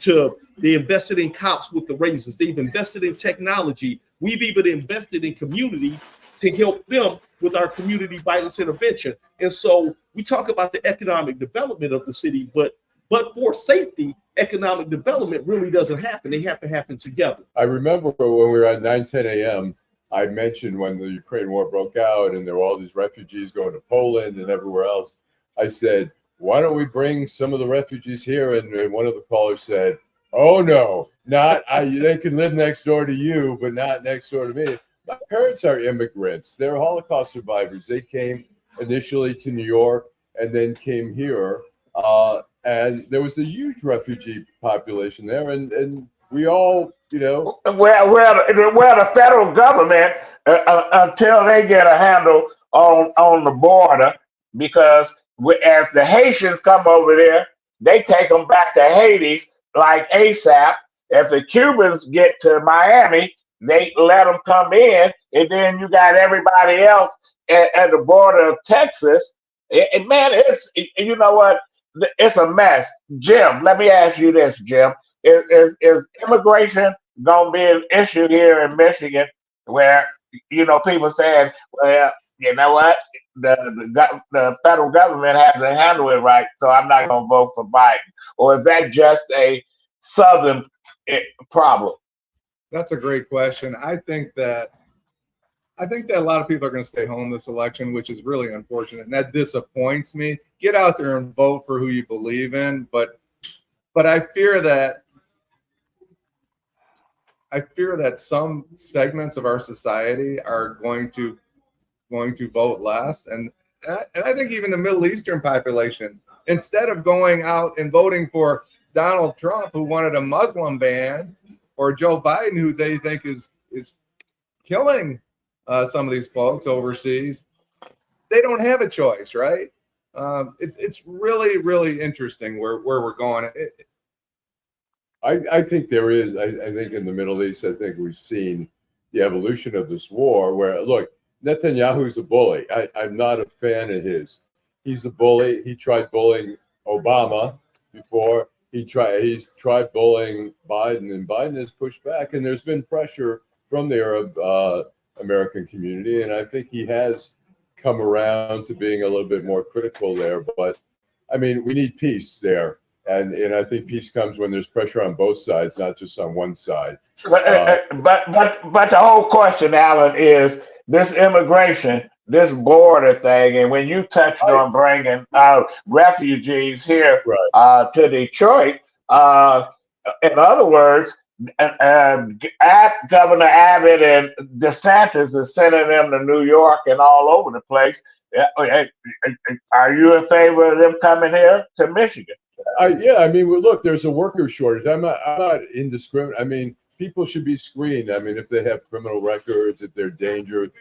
S3: they invested in cops with the raises. They've invested in technology. We've even invested in community to help them with our community violence intervention. And so we talk about the economic development of the city, but for safety, economic development really doesn't happen. They have to happen together.
S2: I remember when we were at 9:10 a.m., I mentioned when the Ukraine war broke out and there were all these refugees going to Poland and everywhere else. I said, why don't we bring some of the refugees here? And one of the callers said, oh, no, they can live next door to you, but not next door to me. My parents are immigrants. They're Holocaust survivors. They came initially to New York and then came here. And there was a huge refugee population there. And we all,
S1: where the federal government, until they get a handle on the border, because as the Haitians come over there, they take them back to Haiti like ASAP. If the Cubans get to Miami, they let them come in, and then you got everybody else at the border of Texas. You know what? It's a mess. Jim, let me ask you this, Jim. Is immigration going to be an issue here in Michigan, where people saying, well, you know what, the federal government hasn't handled it right, so I'm not going to vote for Biden? Or is that just a Southern problem?
S4: That's a great question. I think that a lot of people are going to stay home this election, which is really unfortunate, and that disappoints me. Get out there and vote for who you believe in, but I fear that some segments of our society are going to vote less, and I think even the Middle Eastern population, instead of going out and voting for Donald Trump, who wanted a Muslim ban, or Joe Biden, who they think is killing some of these folks overseas, they don't have a choice, right? It's really, really interesting where we're going.
S2: I think there is. I think in the Middle East, I think we've seen the evolution of this war where, look, Netanyahu's a bully. I'm not a fan of his. He's a bully. He tried bullying Obama before. He's tried bullying Biden, and Biden has pushed back. And there's been pressure from the Arab American community, and I think he has come around to being a little bit more critical there. But I mean, we need peace there, and I think peace comes when there's pressure on both sides, not just on one side.
S1: But the whole question, Allan, is this immigration, this border thing, and when you touched on bringing refugees here to Detroit, in other words, Governor Abbott and DeSantis is sending them to New York and all over the place. Are you in favor of them coming here to Michigan?
S2: Yeah, I mean, look, there's a worker shortage. I'm not indiscriminate. I mean, people should be screened. I mean, if they have criminal records, if they're dangerous,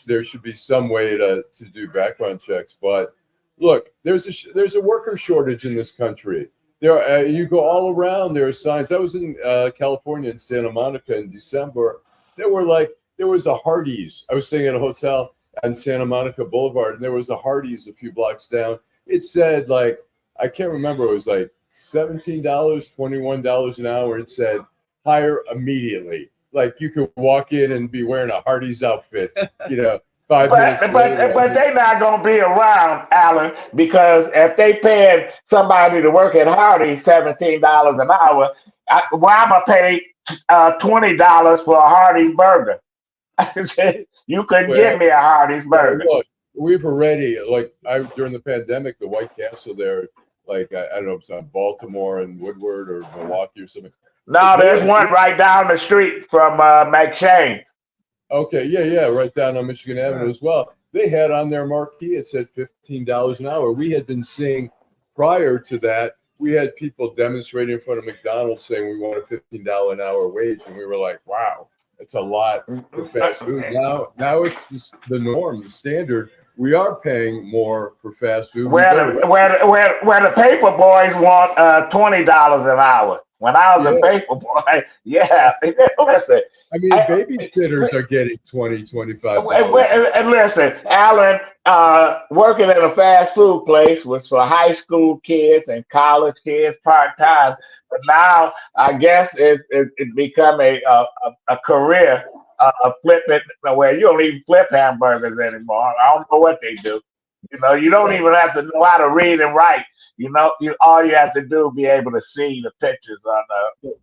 S2: there should be some way to do background checks. But look, there's a worker shortage in this country. You go all around, there are signs. I was in California in Santa Monica in December. There was a Hardee's. I was staying at a hotel on Santa Monica Boulevard, and there was a Hardee's a few blocks down. It said, like, I can't remember, it was like $17, $21 an hour. It said hire immediately. Like, you could walk in and be wearing a Hardee's outfit, 5 minutes later.
S1: But they're not going to be around, Allan, because if they paying somebody to work at Hardee's $17 an hour, I'm going to pay $20 for a Hardee's burger. You couldn't give me a Hardee's burger.
S2: Look, we've already, during the pandemic, the White Castle there, I don't know if it's on Baltimore and Woodward or Milwaukee or something.
S1: No, there's one right down the street from McShane.
S2: Okay, yeah, right down on Michigan Avenue as well. They had on their marquee, it said $15 an hour. We had been seeing prior to that, we had people demonstrating in front of McDonald's saying we want a $15 an hour wage, and we were like, wow, it's a lot for fast food. Now it's the norm, the standard. We are paying more for fast food.
S1: Where the paper boys want $20 an hour. When I was a paper boy, listen.
S2: I mean, babysitters are getting $20, $25.
S1: And listen, Allan, working at a fast food place was for high school kids and college kids part-time. But now, I guess it become a career flipping, where you don't even flip hamburgers anymore. I don't know what they do. You don't even have to know how to read and write. All you have to do is be able to see the pictures on the.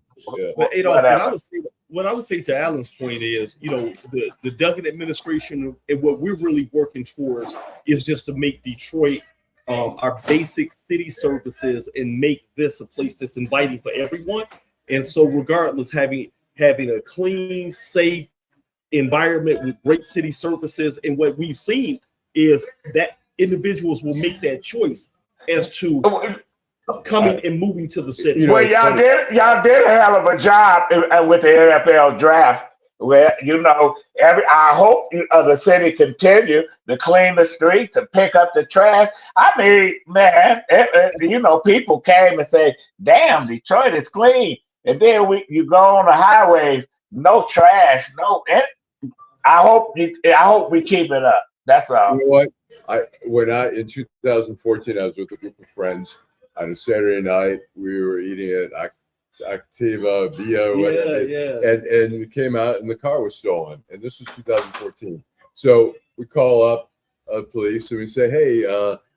S3: What I would say to Allan's point is, the Duggan administration and what we're really working towards is just to make Detroit our basic city services and make this a place that's inviting for everyone. And so, regardless, having a clean, safe environment with great city services, and what we've seen is that individuals will make that choice as to coming and moving to the city.
S1: Well, y'all did a hell of a job with the NFL draft. Where I hope the city continue to clean the streets and pick up the trash. I mean, man, people came and say, "Damn, Detroit is clean," and then you go on the highways, no trash, no. I hope we keep it up. That's all.
S2: You know what? In 2014, I was with a group of friends on a Saturday night. We were eating at Activa, Via, and we came out and the car was stolen. And this was 2014. So we call up police and we say, hey,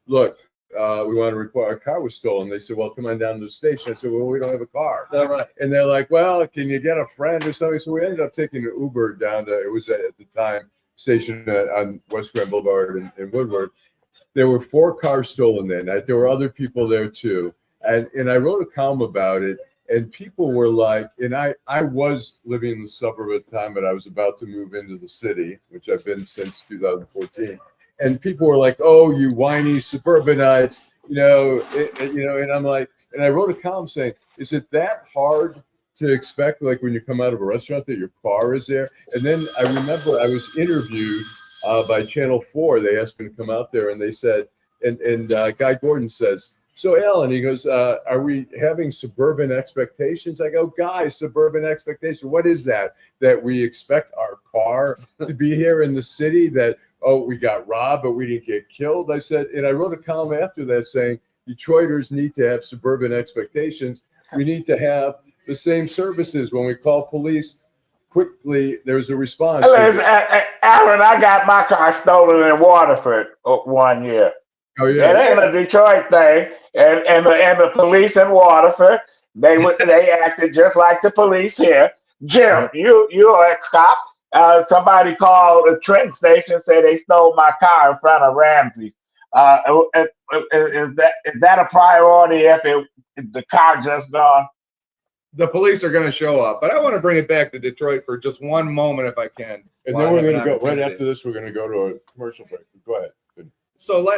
S2: look, we want to report our car was stolen. They said, well, come on down to the station. I said, well, we don't have a car.
S3: All right.
S2: And they're like, well, can you get a friend or something? So we ended up taking an Uber down to, it was at the time, station on West Grand Boulevard in Woodward. There were 4 cars stolen that night. There were other people there too. And I wrote a column about it. And people were like, and I was living in the suburb at the time, but I was about to move into the city, which I've been since 2014. And people were like, oh, you whiny suburbanites, and I'm like, and I wrote a column saying, is it that hard to expect, like when you come out of a restaurant, that your car is there? And then I remember I was interviewed by Channel 4. They asked me to come out there, and they said, and Guy Gordon says, so Allan, he goes, are we having suburban expectations? I go, guys, suburban expectation. What is that? That we expect our car to be here in the city, that, oh, we got robbed, but we didn't get killed. I said, and I wrote a column after that saying, Detroiters need to have suburban expectations. We need to have the same services. When we call police, quickly, there's a response.
S1: Allan, I got my car stolen in Waterford 1 year.
S2: Oh yeah,
S1: it ain't a Detroit thing. And the police in Waterford, they acted just like the police here. Jim, you're ex-cop. Somebody called the train station, said they stole my car in front of Ramsey's. Is that a priority if the car just gone?
S4: The police are going to show up, but I want to bring it back to Detroit for just one moment, if I can.
S2: And then we're going to go right after this. We're going to go to a commercial break. Go ahead.
S4: So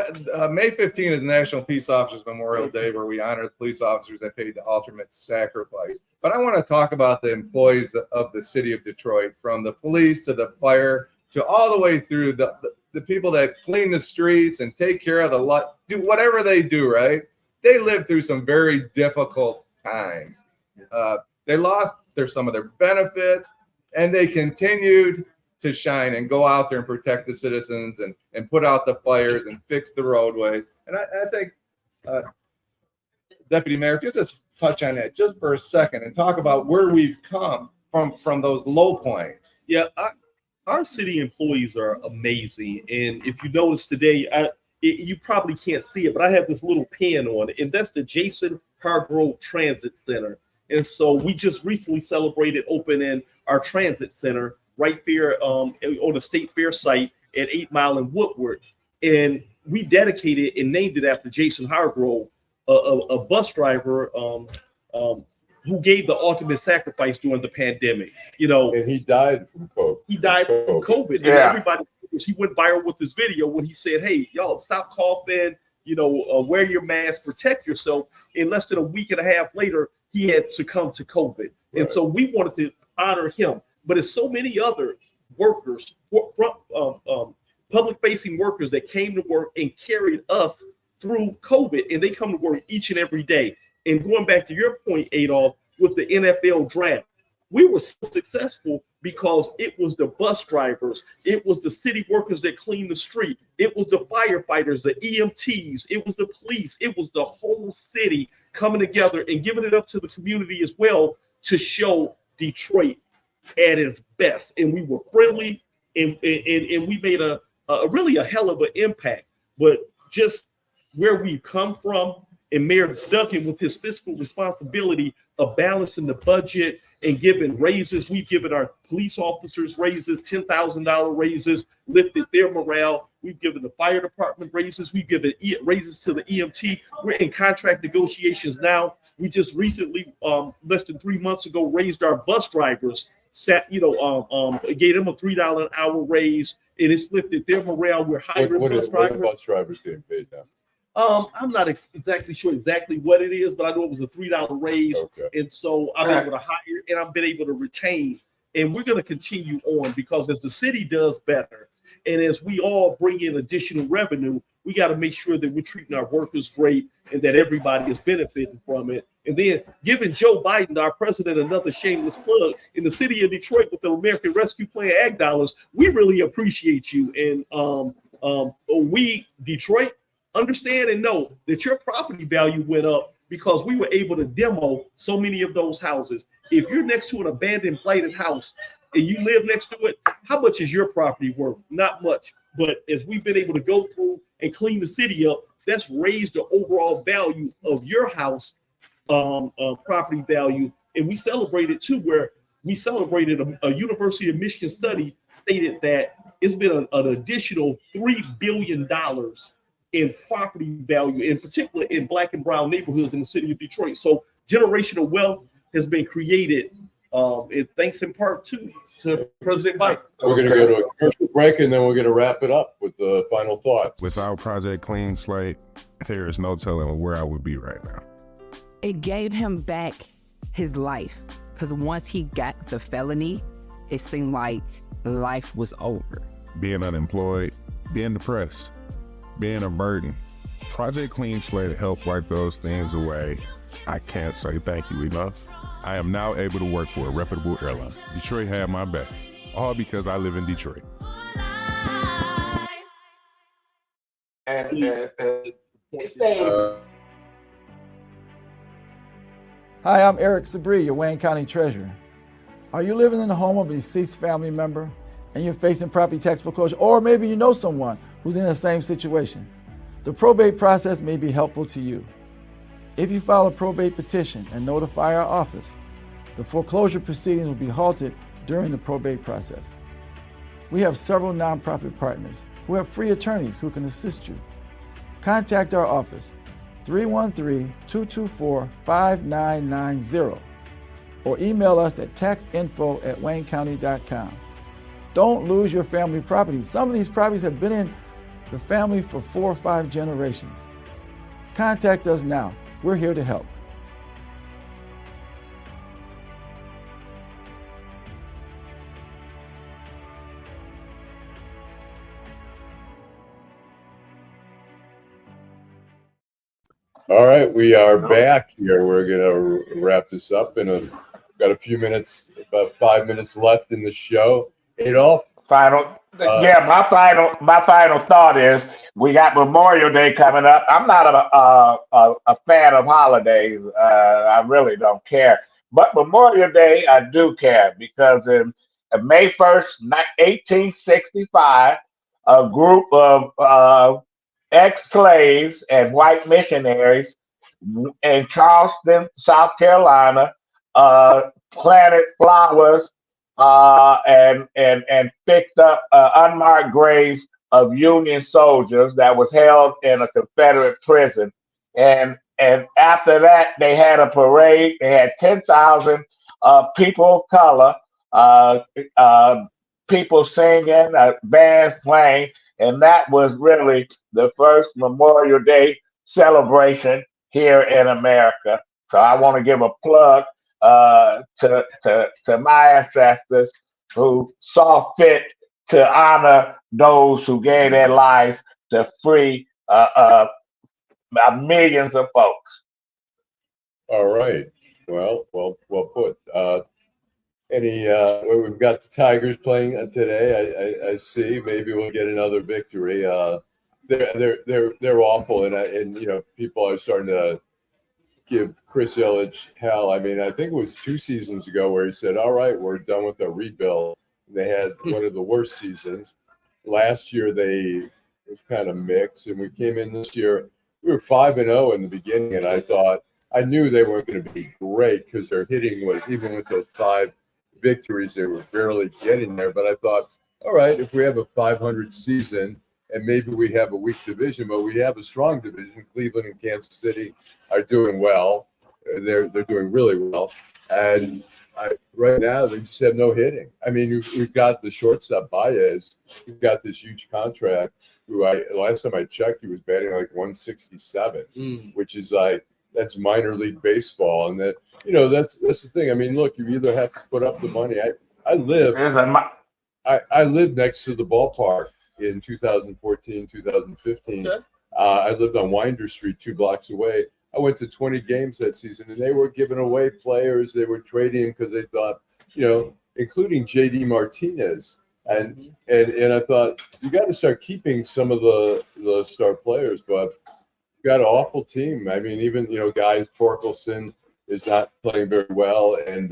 S4: May 15 is National Peace Officers Memorial Day, where we honor the police officers that paid the ultimate sacrifice. But I want to talk about the employees of the city of Detroit, from the police to the fire to all the way through the people that clean the streets and take care of the lot, do whatever they do, right? They live through some very difficult times. They lost some of their benefits, and they continued to shine and go out there and protect the citizens and put out the fires and fix the roadways. And I think, Deputy Mayor, if you'll just touch on that just for a second and talk about where we've come from those low points.
S3: Yeah, our city employees are amazing. And if you notice today, you probably can't see it, but I have this little pin on it, and that's the Jason Hargrove Transit Center. And so we just recently celebrated opening our transit center right there on the State Fair site at 8 Mile and Woodward. And we dedicated and named it after Jason Hargrove, a bus driver who gave the ultimate sacrifice during the pandemic.
S2: And he died from COVID.
S3: He died from COVID. And everybody, he went viral with this video when he said, hey, y'all, stop coughing, wear your mask, protect yourself. In less than a week and a half later, he had succumbed to COVID. Right. And so we wanted to honor him. But it's so many other workers, public-facing workers that came to work and carried us through COVID, and they come to work each and every day. And going back to your point, Adollph, with the NFL draft, we were so successful because it was the bus drivers, it was the city workers that cleaned the street, it was the firefighters, the EMTs, it was the police, it was the whole city coming together and giving it up to the community as well to show Detroit at its best. And we were friendly, and we made a really a hell of an impact. But just where we've come from, and Mayor Duncan with his fiscal responsibility of balancing the budget and giving raises, we've given our police officers raises, $10,000 raises, lifted their morale. We've given the fire department raises. We've given raises to the EMT. We're in contract negotiations now. We just recently, less than 3 months ago, raised our bus drivers. Gave them a $3 an hour raise, and it's lifted their morale. We're hiring bus drivers.
S2: What are bus drivers getting paid now?
S3: I'm not exactly sure exactly what it is, but I know it was a $3 raise. Okay. And so I'm able to hire and I've been able to retain. And we're going to continue on because as the city does better and as we all bring in additional revenue, we got to make sure that we're treating our workers great and that everybody is benefiting from it. And then giving Joe Biden, our president, another shameless plug in the city of Detroit with the American Rescue Plan Ag dollars. We really appreciate you. And we, Detroit, understand and know that your property value went up because we were able to demo so many of those houses. If you're next to an abandoned, blighted house and you live next to it, how much is your property worth? Not much. But as we've been able to go through and clean the city up, that's raised the overall value of your house, property value. And we celebrated too, where we celebrated a University of Michigan study stated that it's been an additional $3 billion in property value, in particular in Black and brown neighborhoods in the city of Detroit. So generational wealth has been created, and thanks in part to President Biden.
S2: We're going to go to a commercial break, and then we're going to wrap it up with the final thoughts.
S7: Without Project Clean Slate, there is no telling where I would be right now.
S8: It gave him back his life, because once he got the felony, it seemed like life was over.
S7: Being unemployed, being depressed, being a burden. Project Clean Slate helped wipe those things away. I can't say thank you enough. I am now able to work for a reputable airline. Detroit had my back, all because I live in Detroit.
S9: Hi, I'm Eric Sabri, your Wayne County Treasurer. Are you living in the home of a deceased family member and you're facing property tax foreclosure, or maybe you know someone who's in the same situation? The probate process may be helpful to you. If you file a probate petition and notify our office, the foreclosure proceedings will be halted during the probate process. We have several nonprofit partners who have free attorneys who can assist you. Contact our office, 313-224-5990, or email us at taxinfo@waynecounty.com. Don't lose your family property. Some of these properties have been in the family for 4 or 5 generations. Contact us now. We're here to help.
S2: All right, we are back here. We're gonna wrap this up in got a few minutes, about 5 minutes left in the show. Adollph.
S1: My final thought is we got Memorial Day coming up. I'm not a fan of holidays. I really don't care. But Memorial Day, I do care because in May 1st, 1865, a group of ex-slaves and white missionaries in Charleston, South Carolina, planted flowers and picked up unmarked graves of Union soldiers that was held in a Confederate prison. And after that, they had a parade. They had 10,000 people of color, people singing, bands playing, and that was really the first Memorial Day celebration here in America. So I want to give a plug to my ancestors who saw fit to honor those who gave their lives to free millions of folks.
S2: All right. Well put. We've got the Tigers playing today. I see. Maybe we'll get another victory. They're awful, and you know, people are starting to give Chris Ilitch hell. I mean, I think it was 2 seasons ago where he said, "All right, we're done with the rebuild." They had one of the worst seasons. Last year it was kind of mixed, and we came in this year. We were 5-0 in the beginning, and I knew they weren't going to be great because their hitting was, even with those 5 victories, they were barely getting there. But I thought, all right, if we have a 500 season and maybe we have a weak division, but we have a strong division. Cleveland and Kansas City are doing well. They're doing really well. And right now they just have no hitting. I mean, we've got the shortstop Baez. We've got this huge contract. Last time I checked, he was batting like 167, which is like, that's minor league baseball. And that, you know, that's the thing. I mean, look, you either have to put up the money. I lived next to the ballpark in 2014, 2015. Okay. I lived on Winder Street, 2 blocks away. I went to 20 games that season, and they were giving away players. They were trading because they thought, you know, including J.D. Martinez. And I thought, you got to start keeping some of the star players, but you got an awful team. I mean, even, you know, guys, Torkelson is not playing very well, and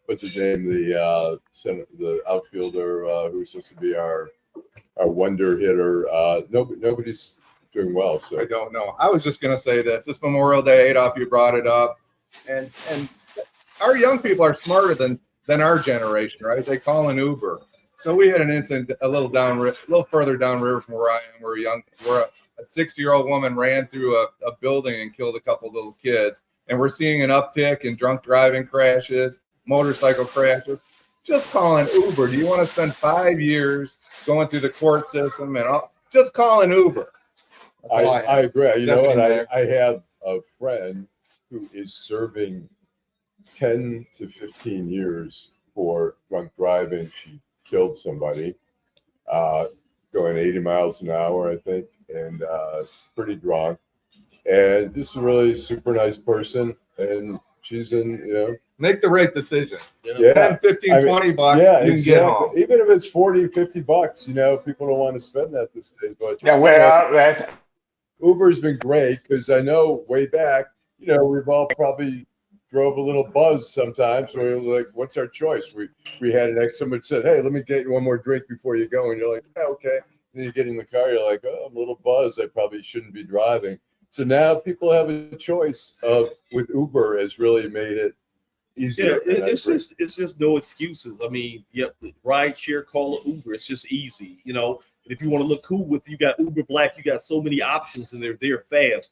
S2: what's his name, the outfielder who's supposed to be our wonder hitter. Nobody's doing well. So
S4: I don't know. I was just gonna say this Memorial Day, Adollph, you brought it up, and our young people are smarter than our generation, right? They call an Uber. So we had an incident a little further downriver from where I am, where a 60-year-old woman ran through a building and killed a couple of little kids. And we're seeing an uptick in drunk driving crashes, motorcycle crashes. Just call an Uber. Do you want to spend 5 years going through the court system and all? Just call an Uber.
S2: I agree. You know, and I have a friend who is serving 10 to 15 years for drunk driving. She killed somebody going 80 miles an hour, I think, and pretty drunk. And just a really super nice person. And she's in, you know.
S4: Make the right decision.
S2: You know, yeah.
S4: 10, 15, 20 bucks,
S2: yeah,
S4: you can get home.
S2: Even if it's 40, 50 bucks, you know, people don't want to spend that this day. But
S1: yeah, well,
S2: Uber's been great because I know way back, you know, we've all probably drove a little buzz sometimes. Where we're like, what's our choice? We had someone said, hey, let me get you one more drink before you go. And you're like, yeah, okay. And then you get in the car, you're like, oh, I'm a little buzzed. I probably shouldn't be driving. So now people have a choice with Uber has really made it easier.
S3: Yeah, it's just no excuses. I mean, yep, ride share, call an Uber. It's just easy, you know. And if you want to look cool with, you got Uber Black, you got so many options, and they're fast.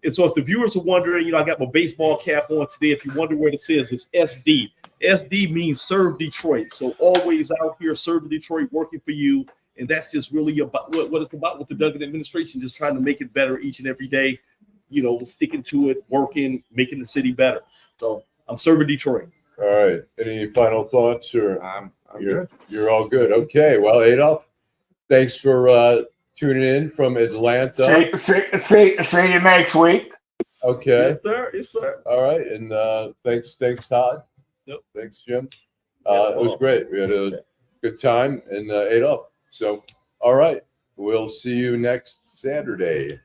S3: And so if the viewers are wondering, you know, I got my baseball cap on today. If you wonder where this is, it's SD. SD means Serve Detroit. So always out here serving Detroit, working for you. And that's just really about what it's about with the Duggan administration, just trying to make it better each and every day, you know, sticking to it, working, making the city better. So I'm serving Detroit.
S2: All right. Any final thoughts? Or
S4: I'm good.
S2: You're all good. Okay. Well, Adollph, thanks for tuning in from Atlanta.
S1: See you next week.
S2: Okay.
S3: Yes, sir. Yes, sir.
S2: All right. And thanks, Todd.
S3: Yep.
S2: Thanks, Jim. It was great. We had a good time and ate up. So, all right. We'll see you next Saturday.